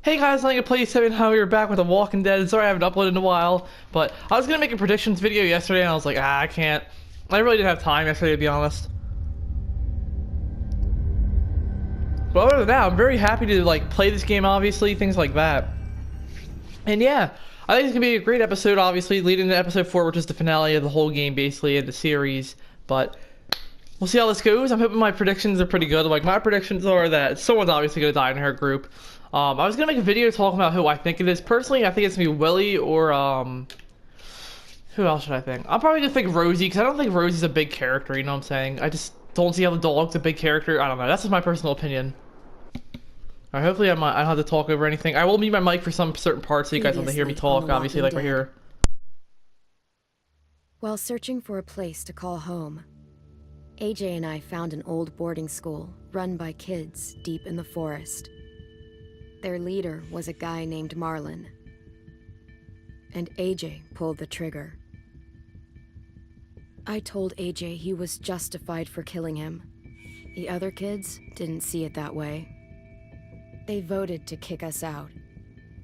Hey guys, I'm gonna play 7 how you're back with The Walking Dead. Sorry I haven't uploaded in a while, but I was gonna make a predictions video yesterday and I was like, I can't. I really didn't have time yesterday, to be honest. But other than that, I'm very happy to like play this game, obviously, things like that. And yeah, I think it's gonna be a great episode, obviously, leading to episode 4, which is the finale of the whole game, basically, of the series. But we'll see how this goes. I'm hoping my predictions are pretty good. Like, my predictions are that someone's obviously gonna die in her group. I was gonna make a video talking about who I think it is. Personally, I think it's gonna be Willie or who else should I think? I'm probably gonna think Rosie, because I don't think Rosie's a big character. You know what I'm saying? I just don't see how the dog's a big character. I don't know. That's just my personal opinion. Alright, hopefully I don't have to talk over anything. I will mute my mic for some certain parts so you guys want to hear me talk. Obviously, like right here. While searching for a place to call home, AJ and I found an old boarding school run by kids deep in the forest. Their leader was a guy named Marlon, and AJ pulled the trigger. I told AJ he was justified for killing him. The other kids didn't see it that way. They voted to kick us out.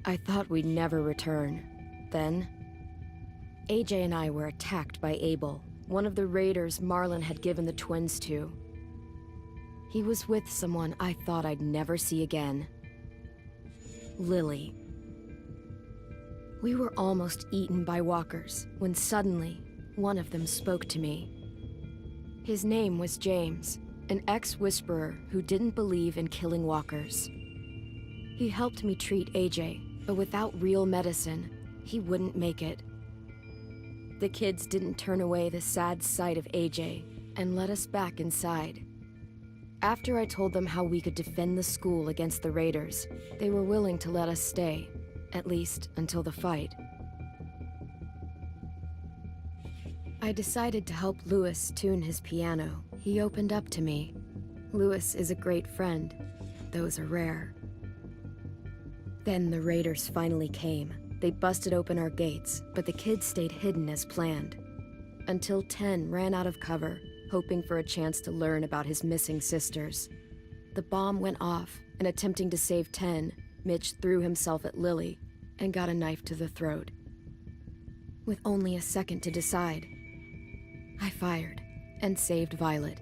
I thought we'd never return. Then, AJ and I were attacked by Abel, one of the raiders Marlon had given the twins to. He was with someone I thought I'd never see again. Lily. We were almost eaten by walkers when suddenly one of them spoke to me. His name was James, an ex-whisperer who didn't believe in killing walkers. He helped me treat AJ, but without real medicine, he wouldn't make it. The kids didn't turn away the sad sight of AJ and let us back inside. After I told them how we could defend the school against the raiders, they were willing to let us stay, at least until the fight. I decided to help Lewis tune his piano. He opened up to me. Lewis is a great friend. Those are rare. Then the raiders finally came. They busted open our gates, but the kids stayed hidden as planned. Until 10 ran out of cover, hoping for a chance to learn about his missing sisters. The bomb went off, and attempting to save 10, Mitch threw himself at Lily and got a knife to the throat. With only a second to decide, I fired and saved Violet.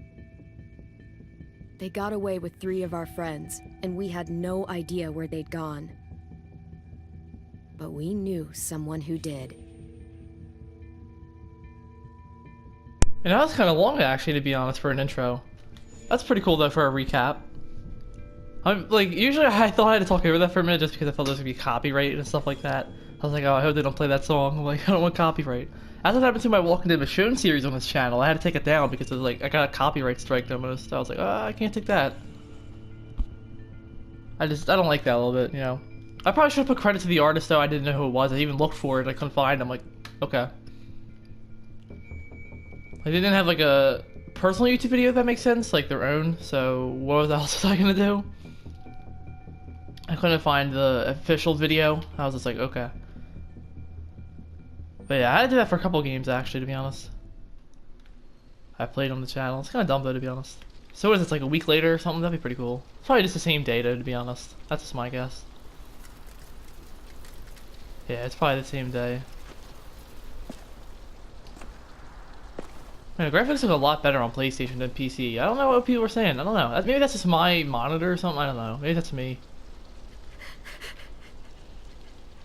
They got away with 3 of our friends, and we had no idea where they'd gone. But we knew someone who did. And that was kind of long, actually, to be honest, for an intro. That's pretty cool, though, for a recap. I'm like, usually I thought I had to talk over that for a minute just because I felt there's gonna be copyright and stuff like that. I was like, oh, I hope they don't play that song. I'm like, I don't want copyright. That's what happened to my Walking Dead Michonne series on this channel. I had to take it down because it was like, I got a copyright strike almost. I was like, oh, I can't take that. I don't like that a little bit, you know. I probably should have put credit to the artist, though. I didn't know who it was. I even looked for it. I couldn't find him. I'm like, okay. They didn't have like a personal YouTube video, if that makes sense, like their own, so what else was I gonna do? I couldn't find the official video. I was just like, okay. But yeah, I had to do that for a couple games, actually, to be honest. I played on the channel. It's kind of dumb, though, to be honest. So what is it, like a week later or something? That'd be pretty cool. It's probably just the same day, though, to be honest. That's just my guess. Yeah, it's probably the same day. Man, the graphics look a lot better on PlayStation than PC. I don't know what people were saying. I don't know. Maybe that's just my monitor or something. I don't know. Maybe that's me.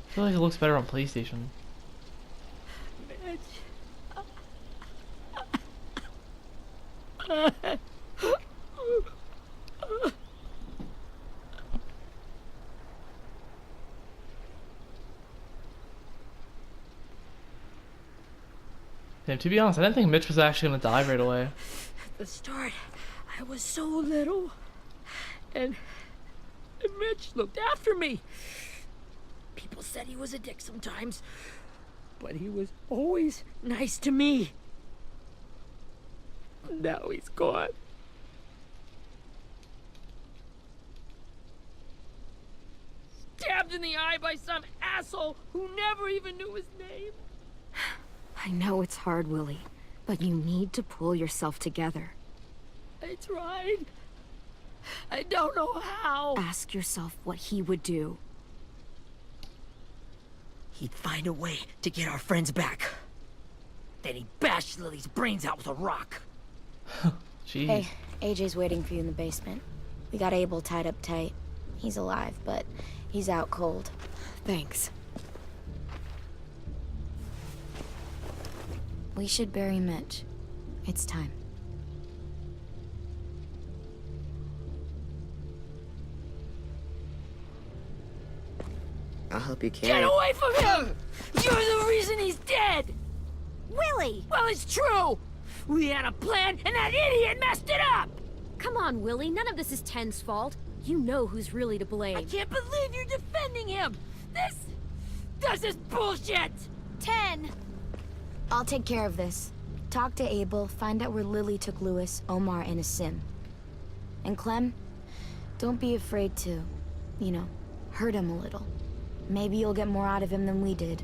I feel like it looks better on PlayStation. Damn, to be honest, I didn't think Mitch was actually gonna die right away. At the start, I was so little, and Mitch looked after me. People said he was a dick sometimes, but he was always nice to me. Now he's gone. Stabbed in the eye by some asshole who never even knew his name. I know it's hard, Willie, but you need to pull yourself together. I tried. I don't know how. Ask yourself what he would do. he'd find a way to get our friends back. Then he'd bash Lily's brains out with a rock. Jeez. Hey, AJ's waiting for you in the basement. We got Abel tied up tight. He's alive, but he's out cold. Thanks. We should bury Mitch. It's time. I'll help you carry Get it. away from him! You're the reason he's dead! Willie! Well, it's true! We had a plan, and that idiot messed it up! Come on, Willie. None of this is Ten's fault. You know who's really to blame. I can't believe you're defending him! This is bullshit! 10! I'll take care of this. Talk to Abel, find out where Lily took Lewis, Omar, and Asim. And Clem, don't be afraid to, hurt him a little. Maybe you'll get more out of him than we did.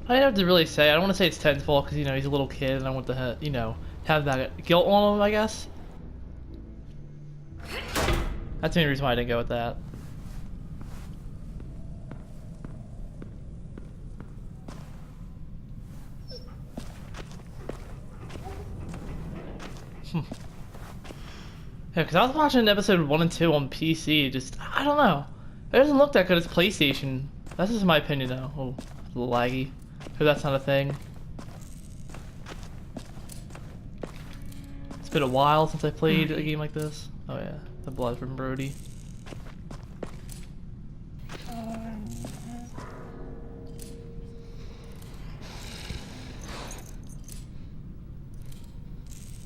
I have to really say, I don't want to say it's Ten's fault because, he's a little kid and I want to, have that guilt on him, I guess. That's the only reason why I didn't go with that. Yeah, because I was watching episode 1 and 2 on PC, I don't know. It doesn't look that good as PlayStation. That's just my opinion, though. Oh, a little laggy. Because that's not a thing. It's been a while since I played a game like this. Oh yeah, the blood from Brody.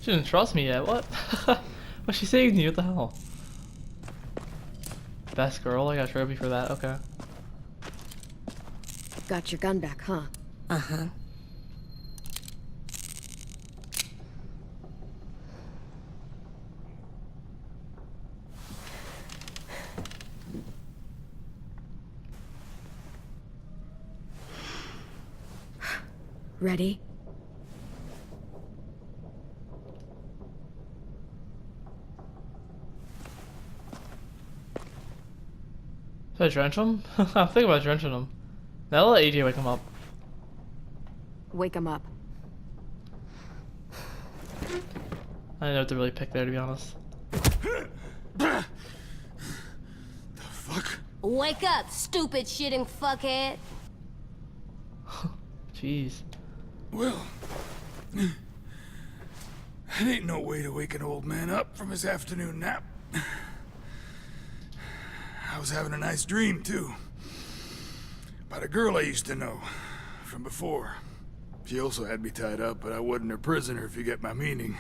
She didn't trust me yet, what? But she saved me, what the hell? Best girl, I got a trophy for that, okay. Got your gun back, huh? Uh-huh. Ready? Should I drench him? I'm thinking about drenching him. Now I'll let AJ wake him up. Wake him up. I didn't know what to really pick there, to be honest. The fuck? Wake up, stupid shitting fuckhead. Jeez. Well, that ain't no way to wake an old man up from his afternoon nap. I was having a nice dream, too. About a girl I used to know from before. She also had me tied up, but I wasn't her prisoner, if you get my meaning.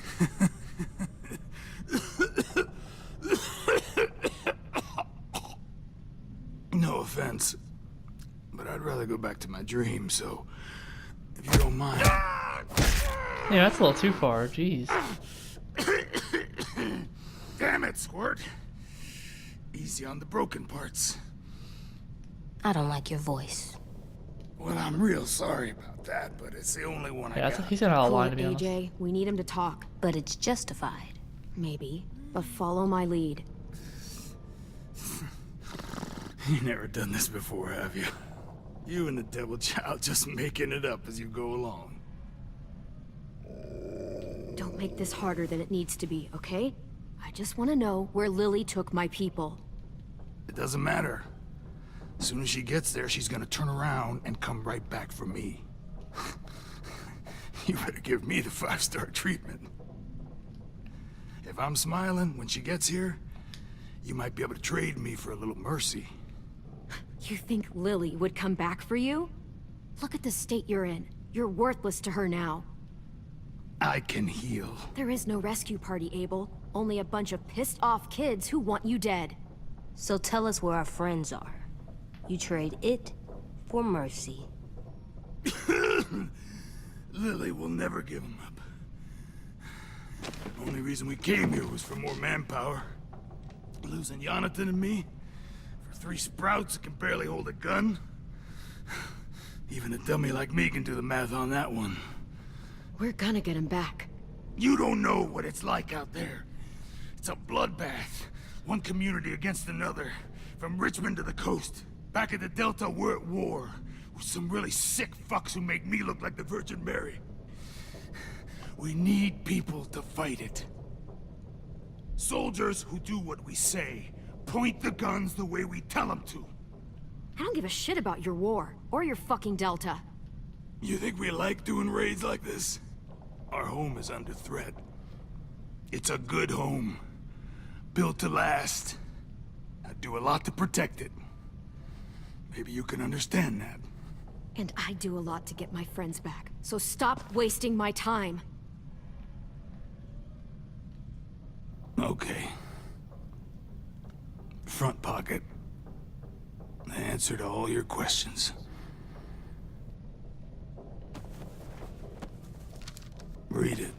No offense, but I'd rather go back to my dream, so if you don't mind. Yeah, that's a little too far, jeez. Damn it, Squirt. Easy on the broken parts. I don't like your voice. Well, I'm real sorry about that, but it's the only one I Yeah, got. he's got a Cool line, it, to be honest. AJ. We need him to talk. But it's justified. Maybe. But follow my lead. You never done this before, have you? You and the devil child just making it up as you go along. Don't make this harder than it needs to be, okay? I just want to know where Lily took my people. It doesn't matter. As soon as she gets there, she's gonna turn around and come right back for me. You better give me the 5-star treatment. If I'm smiling when she gets here, you might be able to trade me for a little mercy. You think Lily would come back for you? Look at the state you're in. You're worthless to her now. I can heal. There is no rescue party, Abel. Only a bunch of pissed off kids who want you dead. So tell us where our friends are. You trade it for mercy. Lily will never give him up. Only reason we came here was for more manpower. Losing Jonathan and me for 3 sprouts that can barely hold a gun. Even a dummy like me can do the math on that one. We're gonna get him back. You don't know what it's like out there. It's a bloodbath. One community against another. From Richmond to the coast. Back at the Delta, we're at war. With some really sick fucks who make me look like the Virgin Mary. We need people to fight it. Soldiers who do what we say. Point the guns the way we tell them to. I don't give a shit about your war, or your fucking Delta. You think we like doing raids like this? Our home is under threat. It's a good home. Built to last. I do a lot to protect it. Maybe you can understand that. And I do a lot to get my friends back, so stop wasting my time. Okay. Front pocket. The answer to all your questions. Read it.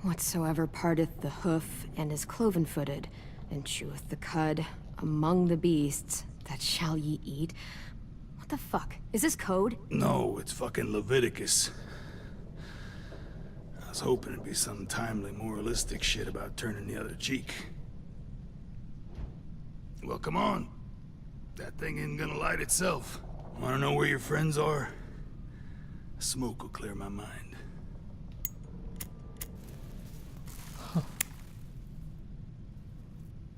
Whatsoever parteth the hoof and is cloven-footed, and cheweth the cud among the beasts, that shall ye eat. What the fuck? Is this code? No, it's fucking Leviticus. I was hoping it'd be some timely, moralistic shit about turning the other cheek. Well, come on. That thing isn't gonna light itself. Wanna know where your friends are? Smoke will clear my mind.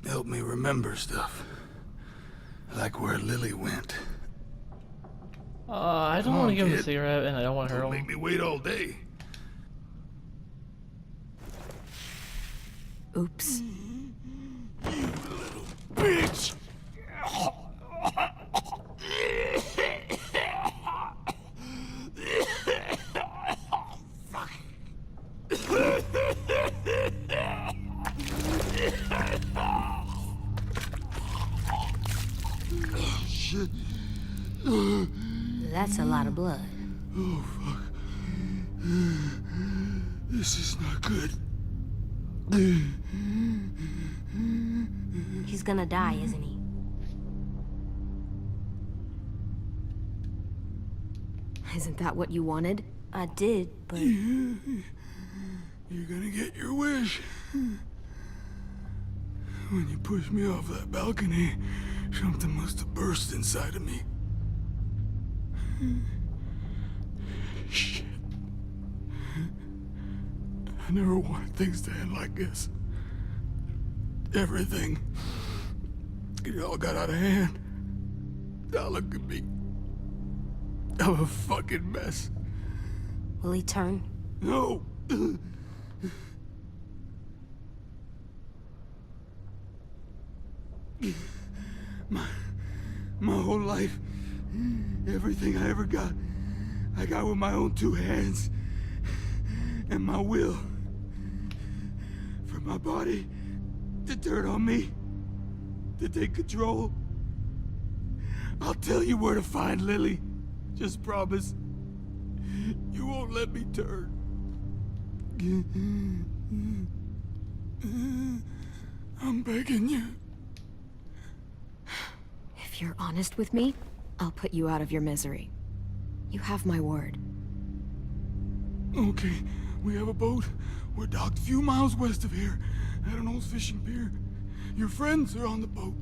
Help me remember stuff. Like where Lily went. I don't Come want on, to give him a kid. cigarette, and I don't want to hurt Don't him. make me wait all day. Oops. You little bitch! Shit. That's a lot of blood. Oh, fuck. This is not good. He's gonna die, isn't he? Isn't that what you wanted? I did, but You're gonna get your wish. When you pushed me off that balcony, something must have burst inside of me. Shit. I never wanted things to end like this. Everything. It all got out of hand. Now look at me. I'm a fucking mess. will he turn? No. My whole life, everything I ever got, I got with my own two hands and my will. For my body to turn on me, to take control. I'll tell you where to find Lily. Just promise. You won't let me turn. I'm begging you. If you're honest with me, I'll put you out of your misery. You have my word. Okay, we have a boat. We're docked a few miles west of here, at an old fishing pier. Your friends are on the boat.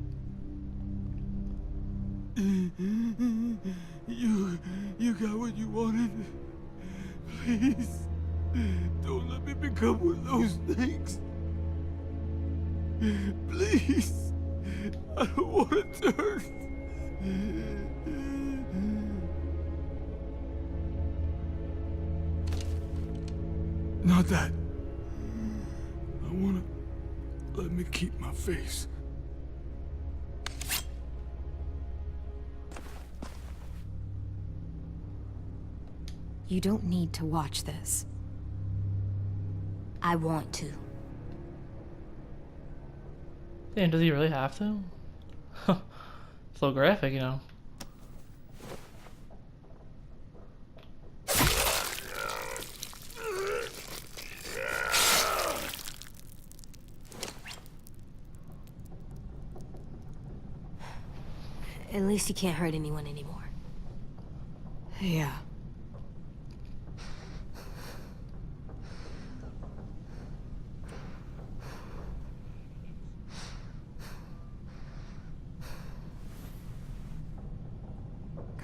You got what you wanted. Please, don't let me become one of those things. Please, I don't want to turn. Not that. I wanna let me keep my face. You don't need to watch this. I want to. Damn, does he really have to? So graphic, you know. At least he can't hurt anyone anymore. Yeah.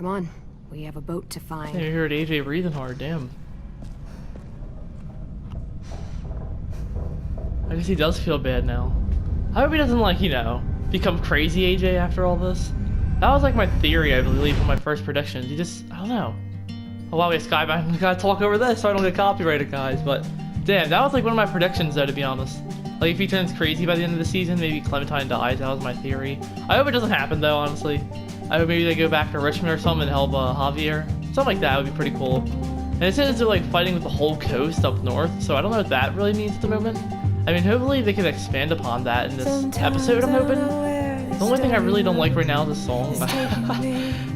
Come on, we have a boat to I find. heard AJ breathing hard, damn. I guess he does feel bad now. I hope he doesn't, like, you know, become crazy AJ after all this. That was like my theory, I believe, from my first predictions. He just, I don't know. Oh wow, we have Skybound. We gotta talk over this so I don't get copyrighted, guys. But damn, that was like one of my predictions, though, to be honest. Like, if he turns crazy by the end of the season, maybe Clementine dies. That was my theory. I hope it doesn't happen, though, honestly. I hope maybe they go back to Richmond or something and help Javier. Something like that would be pretty cool. And it says they're like fighting with the whole coast up north, so I don't know what that really means at the moment. I mean, hopefully they can expand upon that in this episode, I'm hoping. The only thing I really don't like right now is the song.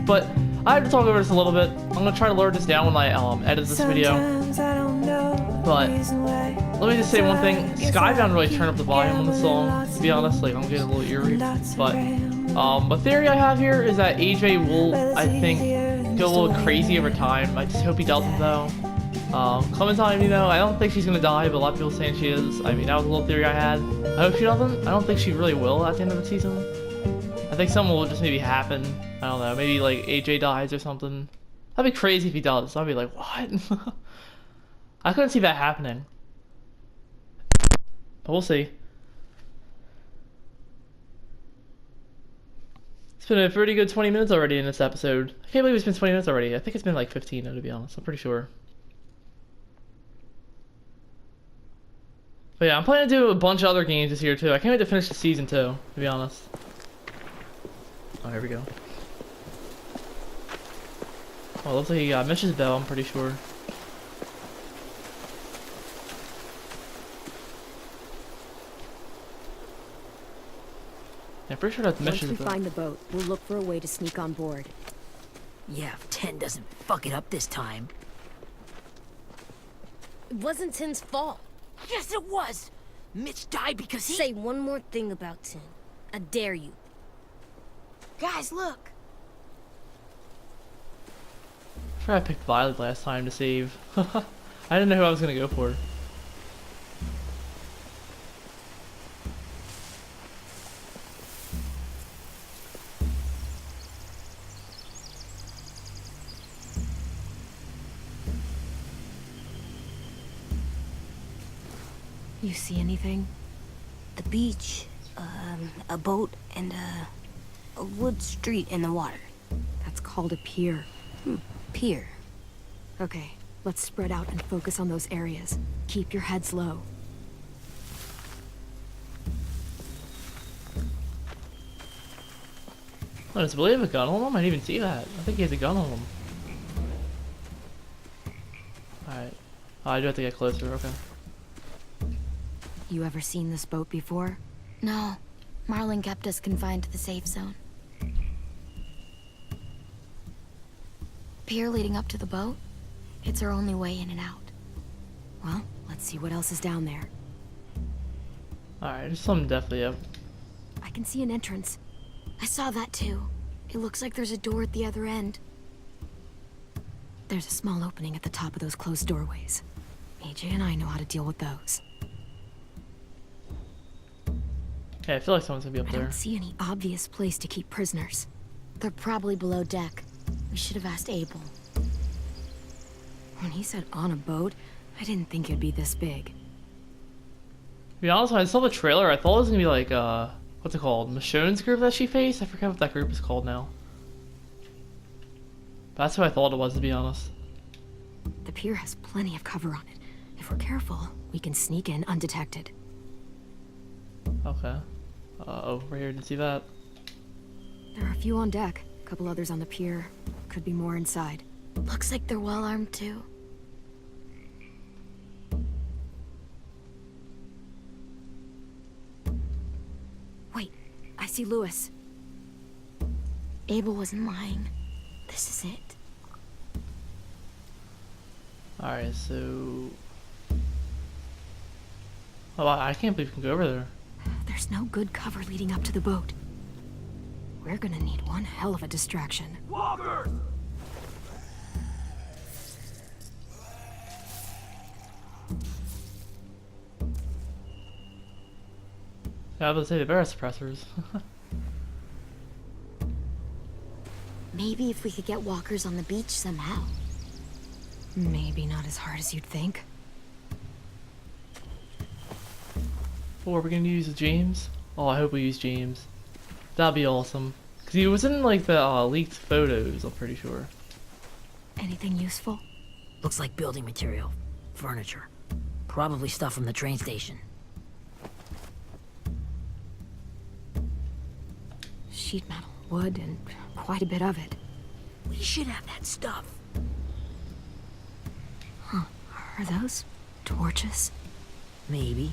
But I have to talk over this a little bit. I'm gonna try to lower this down when I edit this video. But let me just say one thing. Skybound really turned up the volume on the song, to be honest. Like, I'm getting a little eerie. But the theory I have here is that AJ will, I think, go a little crazy over time. I just hope he doesn't, though. Clementine, you know, I don't think she's gonna die, but a lot of people saying she is. I mean, that was a little theory I had. I hope she doesn't. I don't think she really will at the end of the season. I think something will just maybe happen. I don't know, maybe like AJ dies or something. That'd be crazy if he does. I'd be like, what? I couldn't see that happening. But we'll see. It's been a pretty good 20 minutes already in this episode. I can't believe it's been 20 minutes already. I think it's been like 15 though, to be honest. I'm pretty sure. But yeah, I'm planning to do a bunch of other games this year too. I can't wait to finish the season too, to be honest. Oh, here we go. Oh, it looks like he got Mitch's bell, I'm pretty sure. Yeah, I'm pretty sure that's Mitch's bell. Once we find the boat, we'll look for a way to sneak on board. Yeah, if 10 doesn't fuck it up this time. It wasn't Tin's fault. Yes, it was! Mitch died because he... Say one more thing about Tin. I dare you. Guys, look! I picked Violet last time to save. I didn't know who I was gonna go for. You see anything? The beach, a boat, and a wood street in the water. That's called a pier. Pier. Okay, let's spread out and focus on those areas. Keep your heads low. Oh, does Billy have a gun on him? I didn't even see that. I think he has a gun on him. Alright. Oh, I do have to get closer, okay. You ever seen this boat before? No. Marlin kept us confined to the safe zone. Pier leading up to the boat? It's our only way in and out. Well, let's see what else is down there. Alright, there's something definitely up. I can see an entrance. I saw that too. It looks like there's a door at the other end. There's a small opening at the top of those closed doorways. AJ and I know how to deal with those. Yeah, I feel like someone's gonna be up I there. don't see any obvious place to keep prisoners. They're probably below deck. We should have asked Abel. When he said on a boat, I didn't think it'd be this big. To be honest, when I saw the trailer, I thought it was gonna be like, what's it called? Michonne's group that she faced? I forget what that group is called now. But that's what I thought it was, to be honest. The pier has plenty of cover on it. If we're careful, we can sneak in undetected. Okay. Oh, right here, didn't see that. There are a few on deck, a couple others on the pier. Could be more inside. Looks like they're well armed too. Wait, I see Lewis. Abel wasn't lying. This is it. Alright, so... Oh, I can't believe we can go over there. There's no good cover leading up to the boat. We're gonna need one hell of a distraction. Walkers! Yeah, I was about to say the bear suppressors. Maybe if we could get walkers on the beach somehow. Maybe not as hard as you'd think. Oh, are we gonna use James? Oh, I hope we use James. That'd be awesome. Cause he was in like the leaked photos, I'm pretty sure. Anything useful? Looks like building material. Furniture. Probably stuff from the train station. Sheet metal, wood, and quite a bit of it. We should have that stuff. Are those torches? Maybe.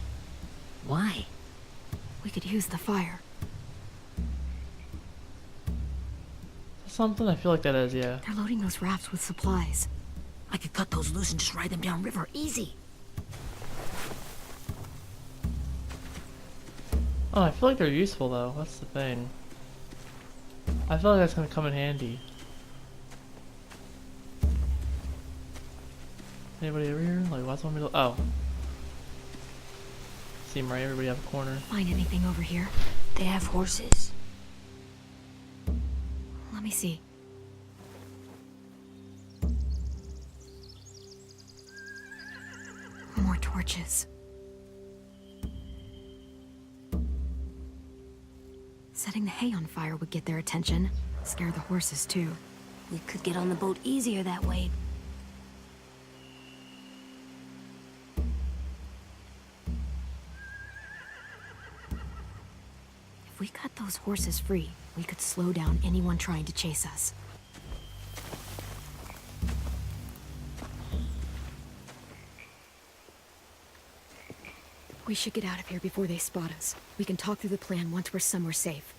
Why? We could use the fire. Something I feel like that is, yeah. They're loading those rafts with supplies. I could cut those loose and just ride them downriver. Easy. Oh, I feel like they're useful though. That's the thing. I feel like that's gonna come in handy. Anybody over here? Like, what's one? Oh. Seem right. Everybody have a corner. Find anything over here? They have horses. Let me see. More torches. Setting the hay on fire would get their attention. Scare the horses too. We could get on the boat easier that way. If we cut those horses free, we could slow down anyone trying to chase us. We should get out of here before they spot us. We can talk through the plan once we're somewhere safe.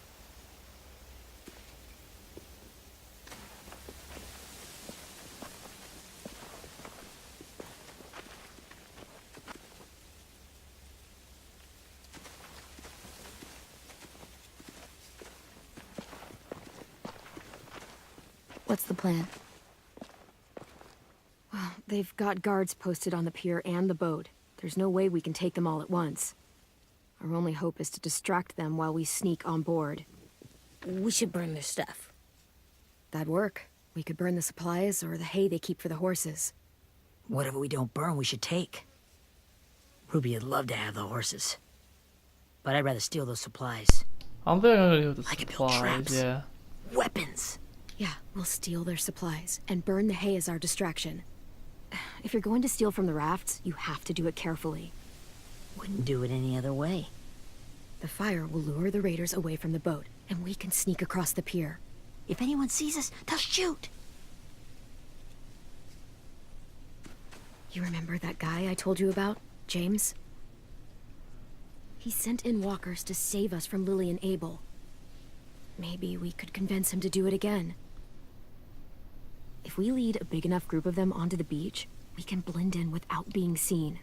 What's the plan? Well, they've got guards posted on the pier and the boat. There's no way we can take them all at once. Our only hope is to distract them while we sneak on board. We should burn their stuff. That'd work. We could burn the supplies or the hay they keep for the horses. Whatever we don't burn, we should take. Ruby would love to have the horses. But I'd rather steal those supplies. I don't think I'm gonna go with the I could build supplies, traps. yeah. Weapons! Yeah, we'll steal their supplies and burn the hay as our distraction. If you're going to steal from the rafts, you have to do it carefully. Wouldn't do it any other way. The fire will lure the raiders away from the boat, and we can sneak across the pier. If anyone sees us, they'll shoot! You remember that guy I told you about, James? He sent in walkers to save us from Lily and Abel. Maybe we could convince him to do it again. If we lead a big enough group of them onto the beach, we can blend in without being seen.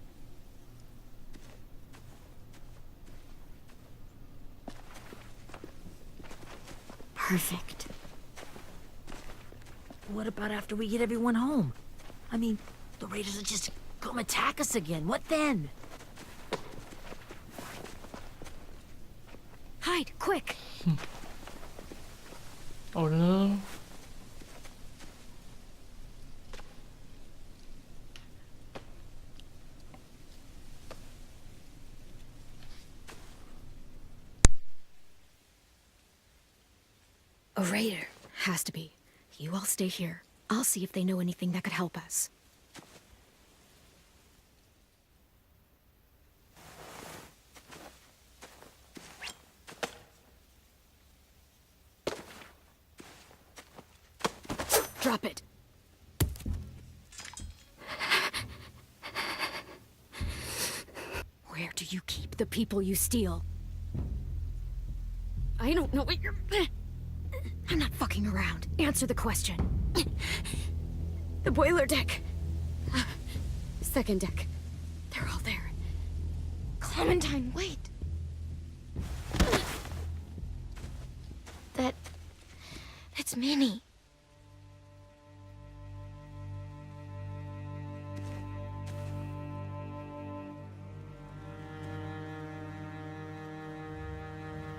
Perfect. What about after we get everyone home? I mean, the raiders will just come attack us again. What then? Hide, quick! Oh no. A raider. Has to be. You all stay here. I'll see if they know anything that could help us. Drop it. Where do you keep the people you steal? I don't know what you're... I'm not fucking around. Answer the question. The boiler deck. Second deck. They're all there. Clementine, wait. That's Minnie.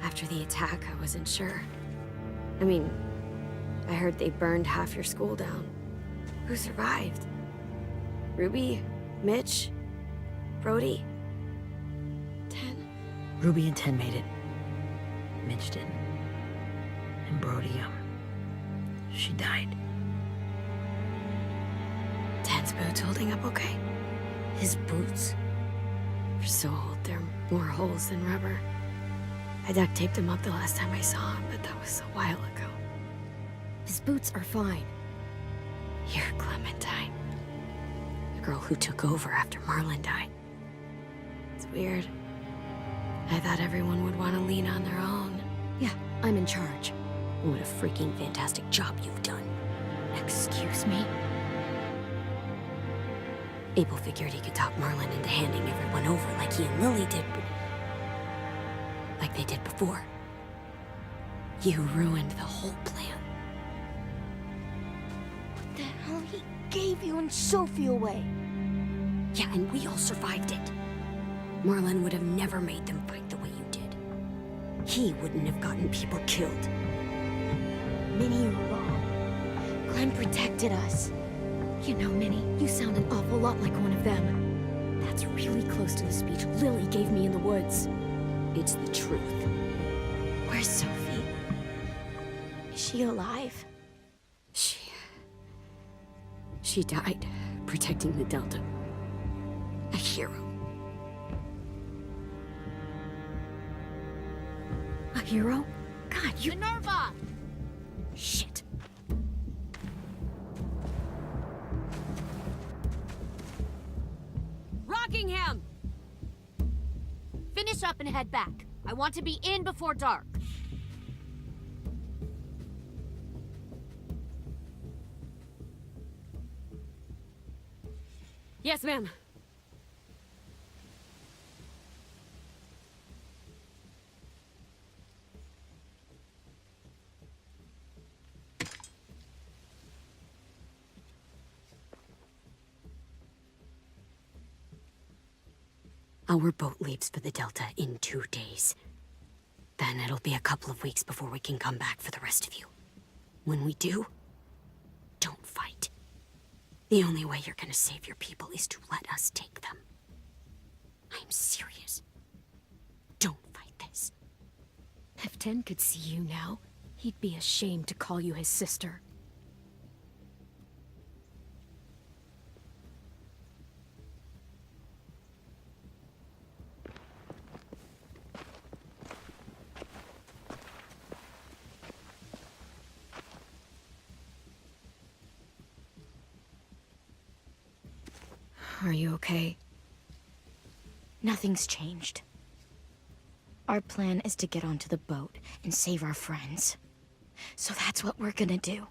After the attack, I wasn't sure. I mean, I heard they burned half your school down. Who survived? Ruby? Mitch? Brody? Ten? Ruby and Ten made it. Mitch didn't. And Brody, she died. Ten's boots holding up okay? His boots. They're so old, there are more holes than rubber. I duct taped him up the last time I saw him, but that was a while ago. His boots are fine. You're Clementine. The girl who took over after Marlon died. It's weird. I thought everyone would want to lean on their own. Yeah, I'm in charge. What a freaking fantastic job you've done. Excuse me? Abel figured he could talk Marlon into handing everyone over like he and Lily did, but... like they did before. You ruined the whole plan. What the hell? He gave you and Sophie away. Yeah, and we all survived it. Marlon would have never made them fight the way you did. He wouldn't have gotten people killed. Minnie, you're wrong. Clem protected us. You know, Minnie, you sound an awful lot like one of them. That's really close to the speech Lily gave me in the woods. It's the truth. Where's Sophie? Is she alive? She died protecting the Delta. A hero. A hero? God, you... Minerva! Shit. Rockingham! Finish up and head back. I want to be in before dark. Yes, ma'am. Our boat leaves for the Delta in 2 days. Then it'll be a couple of weeks before we can come back for the rest of you. When we do, don't fight. The only way you're gonna save your people is to let us take them. I'm serious. Don't fight this. If Ten could see you now, he'd be ashamed to call you his sister. Are you okay? Nothing's changed. Our plan is to get onto the boat and save our friends. So that's what we're gonna do.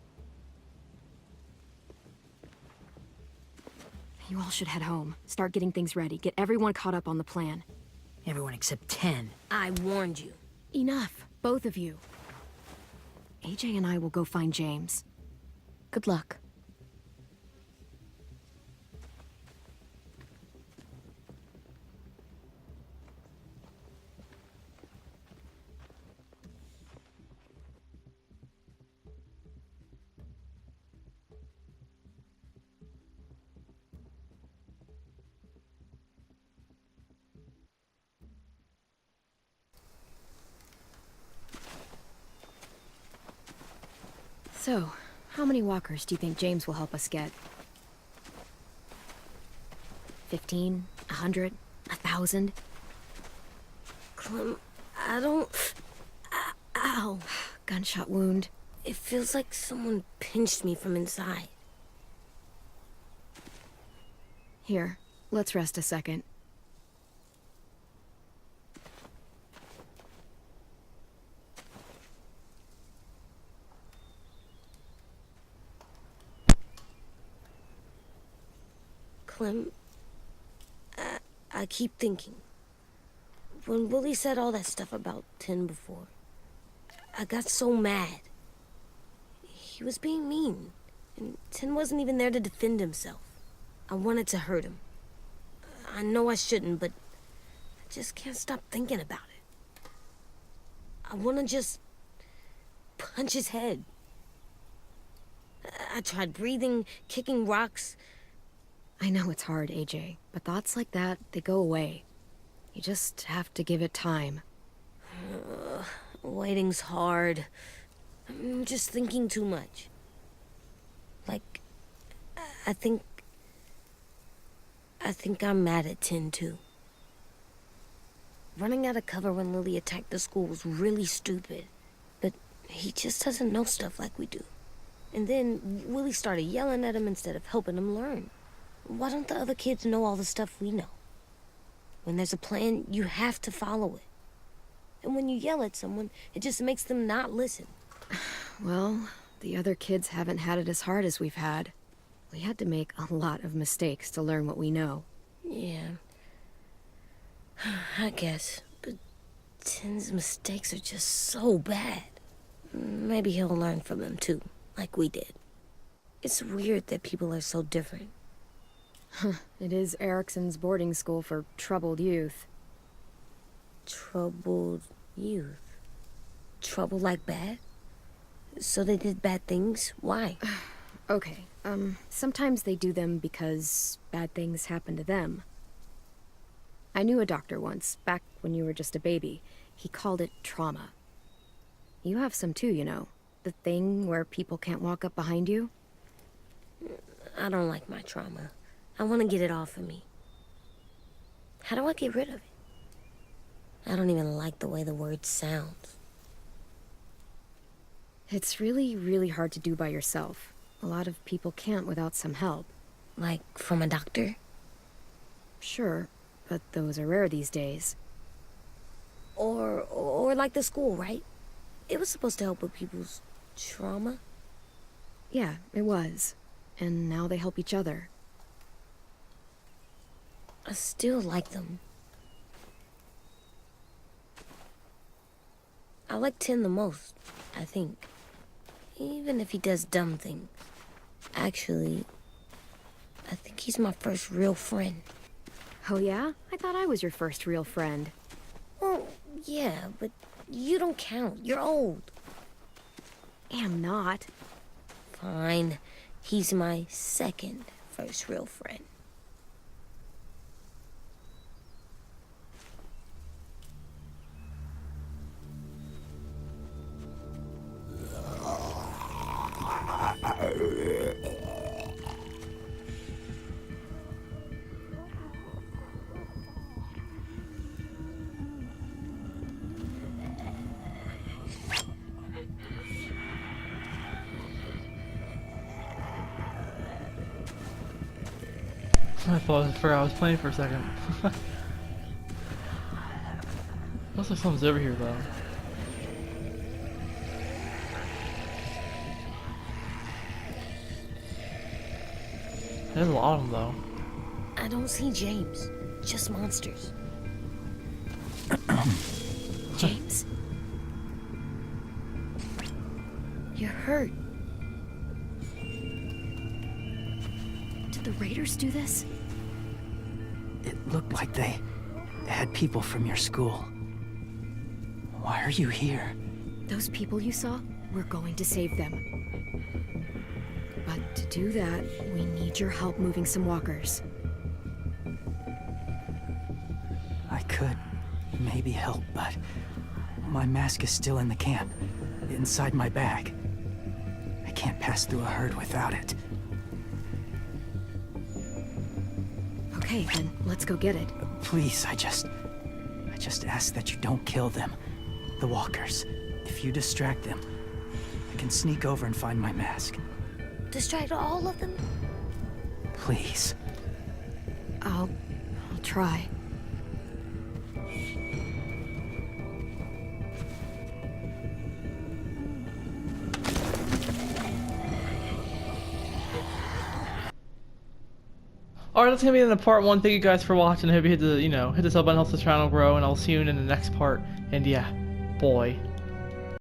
You all should head home. Start getting things ready. Get everyone caught up on the plan. Everyone except 10. I warned you. Enough, both of you. AJ and I will go find James. Good luck. So, how many walkers do you think James will help us get? 15? 100? 1,000? Clem, I don't... Ow. Gunshot wound. It feels like someone pinched me from inside. Here, let's rest a second. Clem, I keep thinking. When Willie said all that stuff about Tin before, I got so mad. He was being mean, and Tin wasn't even there to defend himself. I wanted to hurt him. I know I shouldn't, but I just can't stop thinking about it. I want to just punch his head. I tried breathing, kicking rocks. I know it's hard, AJ, but thoughts like that, they go away. You just have to give it time. Waiting's hard. I'm just thinking too much. Like, I think I'm mad at Tin, too. Running out of cover when Lily attacked the school was really stupid. But he just doesn't know stuff like we do. And then Willie started yelling at him instead of helping him learn. Why don't the other kids know all the stuff we know? When there's a plan, you have to follow it. And when you yell at someone, it just makes them not listen. Well, the other kids haven't had it as hard as we've had. We had to make a lot of mistakes to learn what we know. Yeah. I guess. But Tin's mistakes are just so bad. Maybe he'll learn from them too, like we did. It's weird that people are so different. It is Erickson's boarding school for troubled youth. Troubled youth? Trouble like bad? So they did bad things? Why? Okay, sometimes they do them because bad things happen to them. I knew a doctor once, back when you were just a baby. He called it trauma. You have some too, you know. The thing where people can't walk up behind you. I don't like my trauma. I want to get it off of me. How do I get rid of it? I don't even like the way the word sounds. It's really, really hard to do by yourself. A lot of people can't without some help. Like, from a doctor? Sure, but those are rare these days. Or like the school, right? It was supposed to help with people's trauma. Yeah, it was. And now they help each other. I still like them. I like Tin the most, I think. Even if he does dumb things. Actually, I think he's my first real friend. Oh yeah? I thought I was your first real friend. Well, yeah, but you don't count. You're old. Am not. Fine. He's my second first real friend. I forgot I was playing for a second. Looks like someone's over here though. There's a lot of them though. I don't see James. Just monsters. James? You're hurt. Did the Raiders do this? It looked like they had people from your school. Why are you here? Those people you saw? We're going to save them. But to do that, we need your help moving some walkers. I could maybe help, but my mask is still in the camp, inside my bag. I can't pass through a herd without it. Okay, then let's go get it. Please, I just ask that you don't kill them. The walkers. If you distract them, I can sneak over and find my mask. Distract all of them? Please. I'll try. Alright, that's gonna be the end of part 1. Thank you guys for watching. I hope you hit the, hit the sub button, helps the channel grow, and I'll see you in the next part. And yeah, boy.